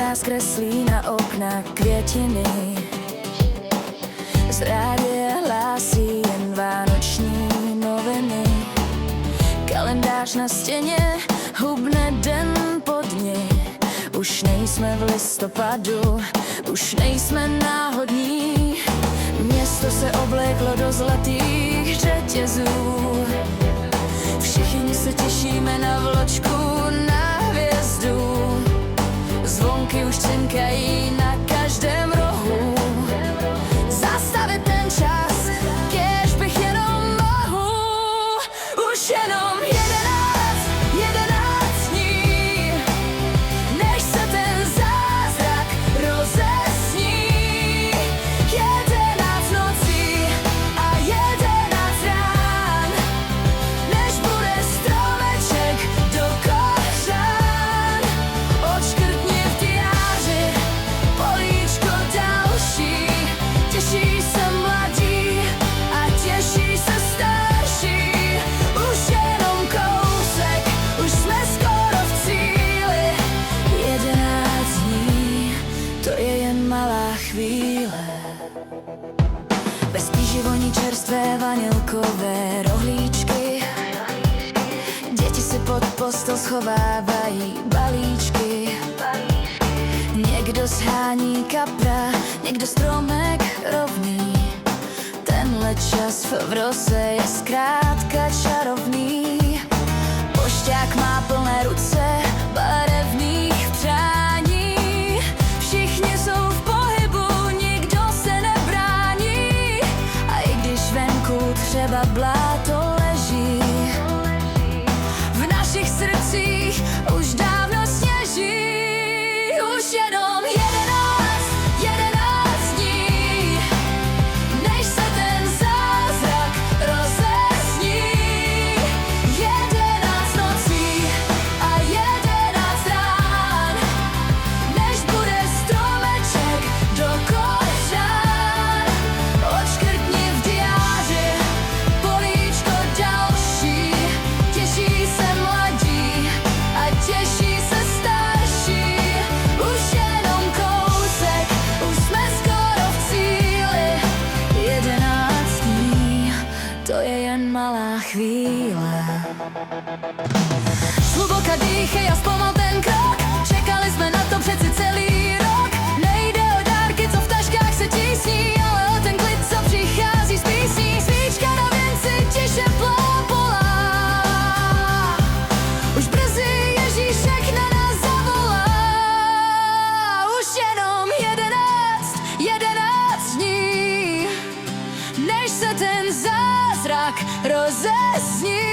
nás kreslí na okna květiny. Z rádia hlásí jen vánoční noviny. Kalendář na stěně hubne den po dni. Už nejsme v listopadu, už nejsme náhodní. Město se obléklo do zlatých řetězů. Všichni se těšíme na vločku, na hvězdu. Zvonky už cinkají na každém rohu. Zastavit ten čas, kéž bych jenom mohl. Už jenom 11 dní, než se ten zázrak rozesní. 11 nocí a 11 rán, než bude stromeček do kořán. Odškrtni v diáři políčko další. Těší se mladí a těší se starší. Už jenom kousek, už jsme skoro v cíli. 11 dní, to je jen malá chvíle. Bez tíži voní čerstvé vanilkové rohlíčky. Děti si pod postel schovávají balíčky. Někdo shání kapra, někdo stromek rovný. Tenhle čas v roce je zkrátka čarovný. Pošťák má plné ruce barevných přání. Všichni jsou v pohybu, nikdo se nebrání. A i když venku třeba bláto leží, v našich srdcích už dávno sněží. Už jenom 11 dní, než se ten zázrak rozesní. 11 nocí a 11 rán, než bude stromeček do kořán. Odškrtni v diáři políčko další. Těší se mladí a těší se starší. Už jenom kousek, už jsme skoro v cíli. 11 dní, to je jen malá chvíle. Zhluboka dýchej a zpomal ten krok. Čekali jsme na to přeci celý rok. Nejde o dárky, co v taškách se tísní, ale o ten klid, co přichází z písní. Svíčka na věnci tiše plápolá. Už brzy Ježíšek na nás zavolá. Už jenom 11 dní, než se ten zázrak rozesní.